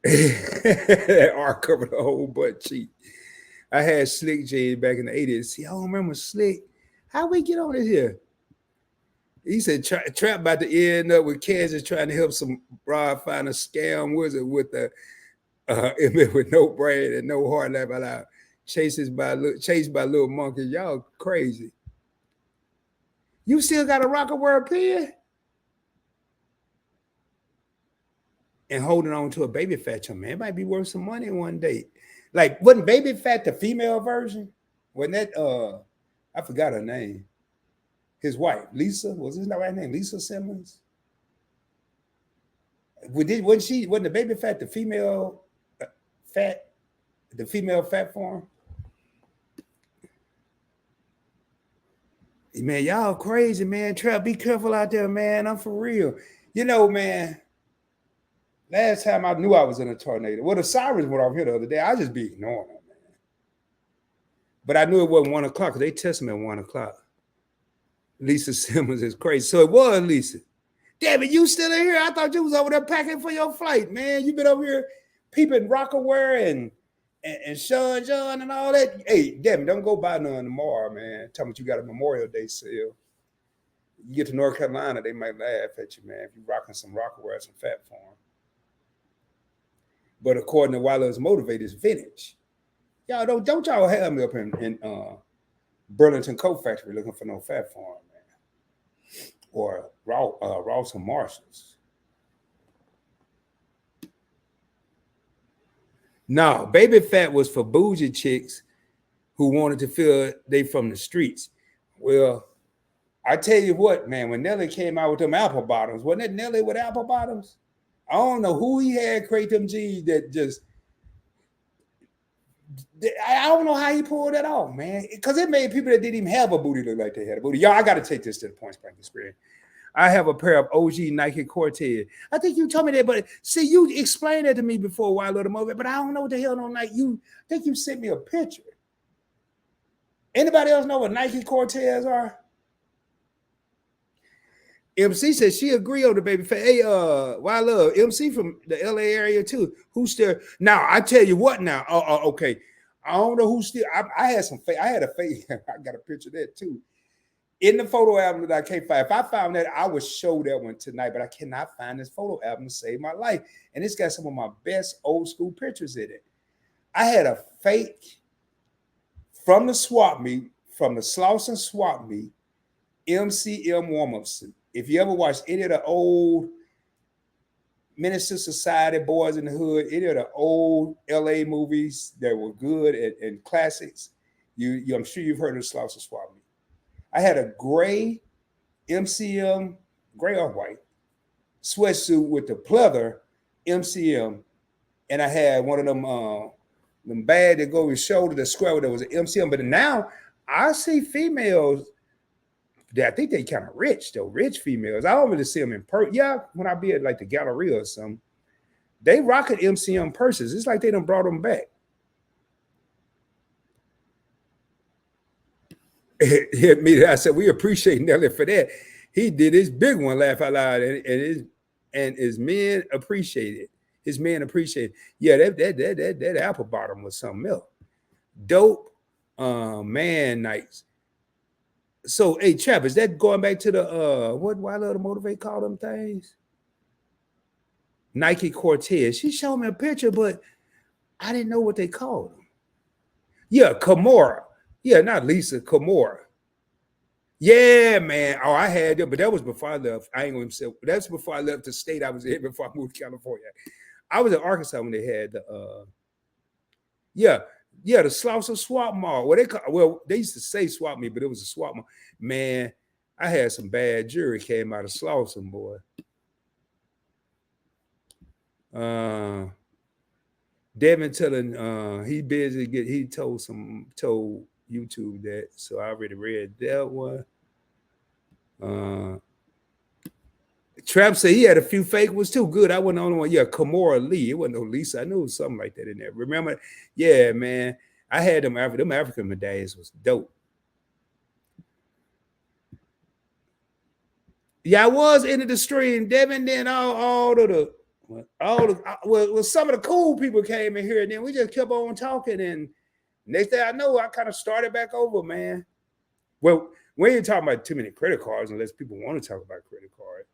A: That R covered the whole butt cheek. I had Slick J back in the 80s. See, I don't remember Slick. How we get on it here? He said Trap about to end up with Kansas trying to help some broad find a scam wizard with with no brain and no heart left out. Chased by little monkey. Y'all crazy. You still got a Rockaware pen? And holding on to a Baby Fat, man, it might be worth some money one day. Like, wasn't Baby Fat the female version? Wasn't that I forgot her name. His wife, Lisa, was his right name? Lisa Simmons? Wasn't the Baby Fat the female fat form? Man, y'all crazy, man. Trap, be careful out there, man. I'm for real. Man. Last time I knew I was in a tornado. Well, the sirens went off here the other day. I just be ignoring them, man. But I knew it wasn't 1 o'clock because they tested me at 1 o'clock. Lisa Simmons is crazy. So it was Lisa. Damn it, you still in here? I thought you was over there packing for your flight, man. You been over here peeping Rockaware and Sean John and all that. Hey, damn it, don't go buy none tomorrow, man. Tell me you got a Memorial Day sale. You get to North Carolina, they might laugh at you, man, if you rocking some Rockaware, some Fat Farm. But according to Wilder's Motivated, it's vintage. Y'all don't y'all have me up in Burlington Coat Factory looking for no Fat Farm, man. Or Ross and Marshalls. No, Baby Fat was for bougie chicks who wanted to feel they from the streets. Well, I tell you what, man, when Nelly came out with them apple bottoms, wasn't it Nelly with apple bottoms? I don't know who he had create them jeans that just, I don't know how he pulled that off, man. Because it made people that didn't even have a booty look like they had a booty. Y'all, I got to take this to the Point Blank experience. I have a pair of OG Nike Cortez. I think you told me that, but see, you explained that to me before a while ago, but I don't know what the hell no Nike. I think you sent me a picture. Anybody else know what Nike Cortez are? MC said she agree on the Baby Fat. Hey, why love MC from the LA area too. Who's still now? I tell you what now. Okay. I don't know who still. I had some fake. I had a fake. I got a picture of that too. in the photo album that I can't find. If I found that, I would show that one tonight, but I cannot find this photo album to save my life. And it's got some of my best old school pictures in it. I had a fake from the swap meet, from the Slauson swap meet, MCM warm-up suit. If you ever watched any of the old Minister Society, Boys in the Hood, any of the old LA movies that were good and classics, I'm sure you've heard of the Slauson swap meet. I had a gray MCM, gray or white, sweatsuit with the pleather MCM, and I had one of them bag that go over your shoulder, the square that was an MCM. But now I see females that I think they kind of rich though, rich females. I don't really see them in person. Yeah, when I be at like the Galleria or something, they rocking MCM purses. It's like they done brought them back. Hit me. I said, we appreciate Nelly for that. He did his big one, laugh out loud, and his men appreciate it. His men appreciate it. Yeah, that apple bottom was something else. Dope, man, nights. So, hey, Chap, is that going back to the what Why Love to Motivate call them things? Nike Cortez. She showed me a picture, but I didn't know what they called them. Yeah, Kimora. Yeah, not Lisa, Kimora. Yeah, man. Oh, I had them, but that was before I left. I ain't gonna say that's before I left the state I was in, before I moved to California. I was in Arkansas when they had the the Slauson Swap Mall. They used to say swap me, but it was a swap mall. Man, I had some bad jury came out of Slauson, boy. Devin telling he busy he told YouTube that, so I already read that one. Trap said he had a few fake ones too. Good. I wasn't the only one. Yeah, Kimora Lee. It wasn't no Lisa. I knew it was something like that in there. Remember? Yeah, man. I had them African medallions was dope. Yeah, I was into the stream, Devin. Then all some of the cool people came in here, and then we just kept on talking. And next thing I know, I kind of started back over, man. Well, we ain't talking about too many credit cards unless people want to talk about credit cards.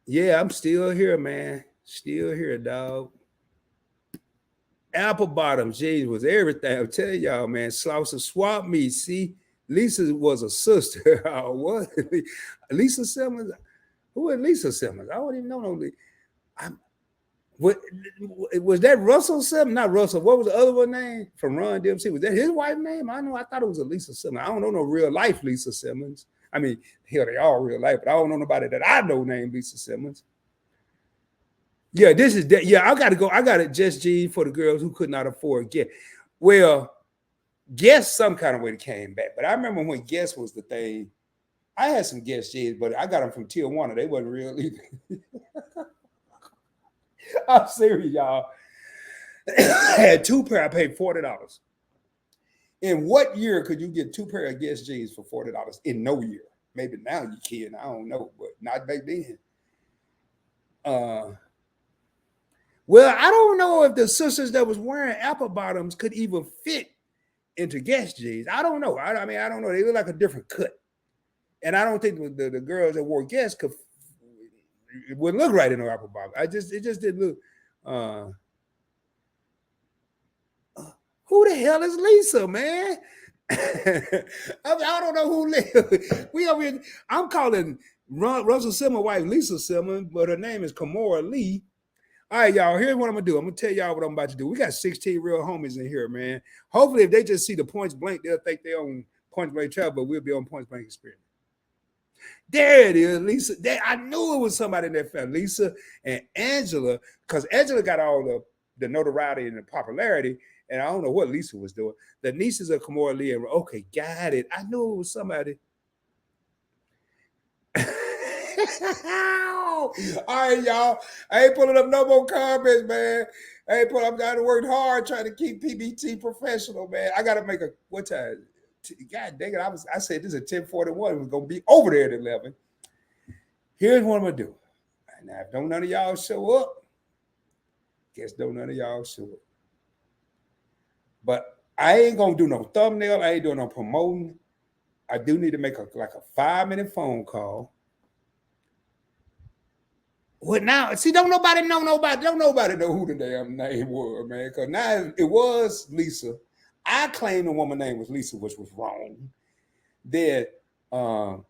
A: Yeah, I'm still here, man. Still here, dog. Apple bottoms, jeez, was everything. I'll tell y'all, man. Slauson swap me. See, Lisa was a sister. What? Lisa Simmons? Who is Lisa Simmons? I don't even know no Lisa. What was that Russell Simmons? Not Russell. What was the other one name from Ron DMC? Was that his wife's name? I know. I thought it was a Lisa Simmons. I don't know no real life Lisa Simmons. I mean, hell, they all real life, but I don't know nobody that I know named Lisa Simmons. Yeah, this is that. Yeah, I got to go. I got it. Just G for the girls who could not afford Guess. Well, Guess some kind of way came back, but I remember when Guess was the thing. I had some Guess G's, but I got them from Tijuana. They wasn't real either. I'm serious, y'all. I had two pair. I paid $40. In what year could you get two pair of Guess G's for $40? In no year. Maybe now you can. I don't know, but not back then. Well, I don't know if the sisters that was wearing apple bottoms could even fit into Guess G's. I don't know. I mean, I don't know. They look like a different cut. And I don't think the girls that wore Guess it wouldn't look right in an apple bottom. It just didn't look. Who the hell is Lisa, man? I don't know who Lisa. I'm calling Russell Simmons' wife Lisa Simmons, but her name is Kimora Lee. All right, y'all, here's what I'm going to do. I'm going to tell y'all what I'm about to do. We got 16 real homies in here, man. Hopefully, if they just see the Points Blank, they'll think they're on Points Blank travel, but we'll be on Points Blank experience. There it is, Lisa. I knew it was somebody in that family, Lisa and Angela, because Angela got all the notoriety and the popularity, and I don't know what Lisa was doing. The nieces of Kimora Lee, okay, got it. I knew it was somebody. All right, y'all. I ain't pulling up no more comments, man. I'm trying to work hard trying to keep PBT professional, man. I got to make what time? God dang it. I said this is 10:41. We're going to be over there at 11. Here's what I'm going to do. Now, if don't none of y'all show up, guess don't none of y'all show up. But I ain't gonna do no thumbnail. I ain't doing no promoting. I do need to make a 5-minute phone call. What now? See, don't nobody know who the damn name was, man. Because now it was Lisa. I claim the woman name was Lisa, which was wrong. Then um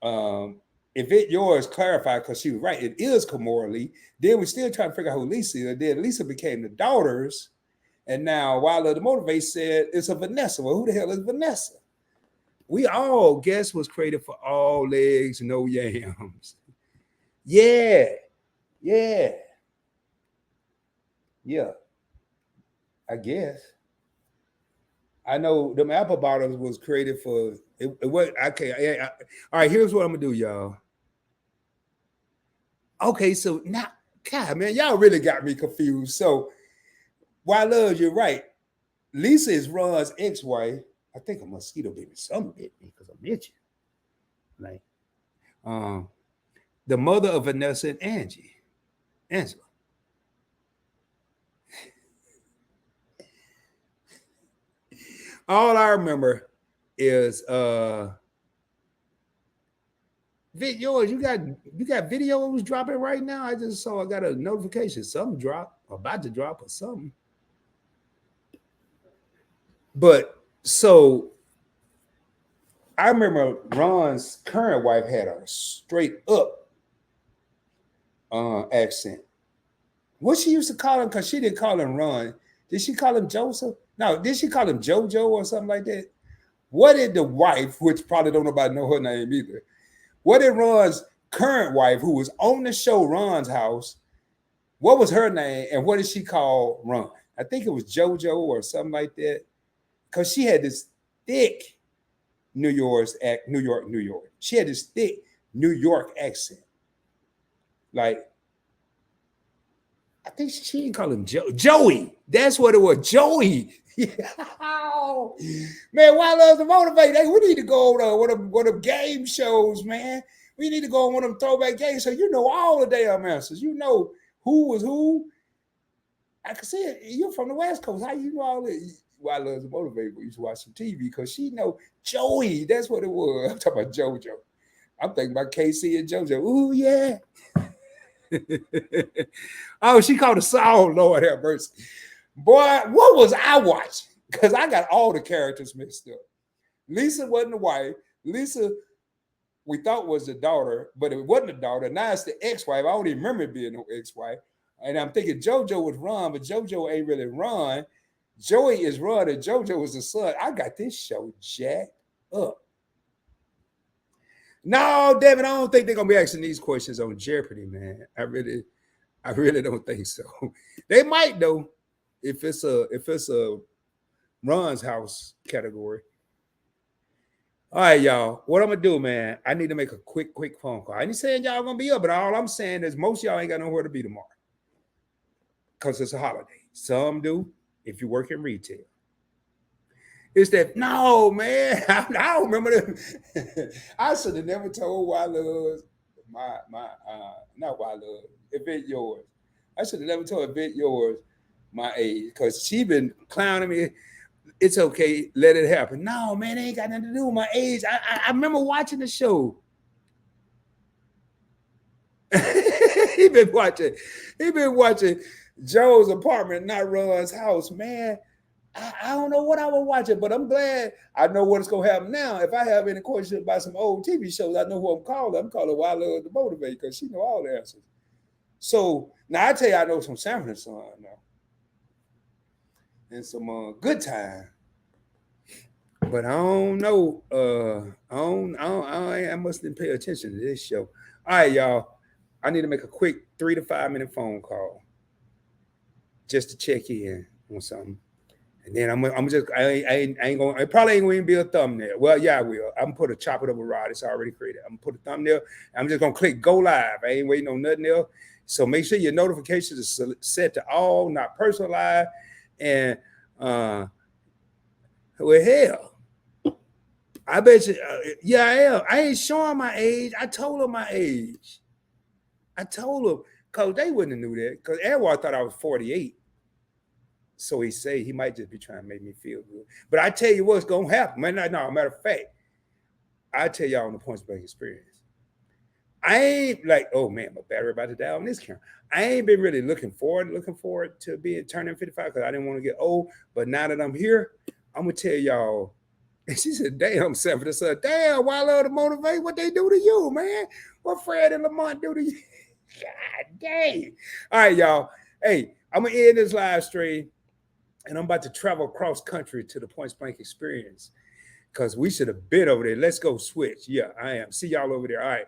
A: if it yours clarified because she was right, it is Kamora Lee. Then we still trying to figure out who Lisa is. Then Lisa became the daughters. And now Wilder the Motivate said it's a Vanessa. Well, who the hell is Vanessa? We all guess was created for all legs, no yams. Yeah. Yeah. Yeah. I guess. I know them apple bottoms was created for it was okay. All right, here's what I'm gonna do, y'all. Okay, so now, God, man, y'all really got me confused. So, why love, you're right. Lisa is Ron's ex-wife. I think a mosquito bit me. Something bit me because I'm itching. Like, the mother of Vanessa and Angela. All I remember is yours. You got videos dropping right now. I just saw I got a notification. Something dropped, about to drop or something. But so I remember Ron's current wife had a straight up accent. What she used to call him, because she didn't call him Ron. Did she call him Joseph? No, did she call him JoJo or something like that? What did the wife, which probably don't nobody know her name either, what did Ron's current wife, who was on the show Ron's House, what was her name and what did she call Ron? I think it was JoJo or something like that. Because she had this thick New York. She had this thick New York accent. Like, I think she didn't call him Joey. That's what it was, Joey. Man, why love to motivate? Hey, we need to go on one of them game shows, man. We need to go on one of them throwback games so you know all the damn answers. You know who was who. I can see it. You're from the West Coast. How you know all this? Why love to motivate? We used to watch some TV because she know Joey. That's what it was. I'm talking about JoJo. I'm thinking about KC and JoJo. Ooh, yeah. Oh, she called a song, Lord have mercy. Boy, what was I watching? Because I got all the characters mixed up. Lisa wasn't the wife. Lisa, we thought was the daughter, but it wasn't the daughter. Now it's the ex-wife. I don't even remember it being no ex-wife. And I'm thinking JoJo was Ron, but JoJo ain't really Ron. Joey is Ron, and JoJo was the son. I got this show jacked up. No, David, I don't think they're gonna be asking these questions on Jeopardy, man. I really don't think so. They might though, if it's a Ron's House category. All right, y'all. What I'm gonna do, man? I need to make a quick phone call. I ain't saying y'all gonna be up, but all I'm saying is most of y'all ain't got nowhere to be tomorrow because it's a holiday. Some do if you work in retail. It's that no, man. I don't remember that. I should have never told Wilo's not Wilo. Event yours. I should have never told Event yours my age because she been clowning me. It's okay, let it happen. No, man, it ain't got nothing to do with my age. I remember watching the show. he been watching Joe's apartment, not Ron's house, man. I don't know what I was watching, but I'm glad I know what's gonna happen now. If I have any questions about some old TV shows, I know who I'm calling. I'm calling Wilo to motivate because she know all the answers. So now I tell you, I know some Sanford and Son now, and some Good Time. But I don't know. I mustn't pay attention to this show. All right, y'all. I need to make a quick 3 to 5 minute phone call just to check in on something. And then I'm just I ain't gonna. It probably ain't gonna even be a thumbnail. Well, yeah, I will. I'm gonna put a chop it up a rod. It's already created. I'm gonna put a thumbnail. I'm just gonna click go live. I ain't waiting on nothing else. So make sure your notifications are set to all, not personalized. And well, hell, I bet you. Yeah, I am. I ain't showing my age. I told them my age. I told them because they wouldn't have knew that because everyone thought I was 48. So he say he might just be trying to make me feel good. But I tell you what's gonna happen. Man, no, matter of fact, I tell y'all on the Points Blank experience. I ain't like, oh man, my battery about to die on this camera. I ain't been really looking forward to being turning 55 because I didn't want to get old. But now that I'm here, I'm gonna tell y'all. And she said, damn, Sanford, son, damn, why I love to motivate what they do to you, man. What Fred and Lamont do to you? God dang. All right, y'all. Hey, I'm gonna end this live stream and I'm about to travel across country to the Points Blank experience because we should have been over there. Let's go switch. Yeah, I am. See y'all over there. All right.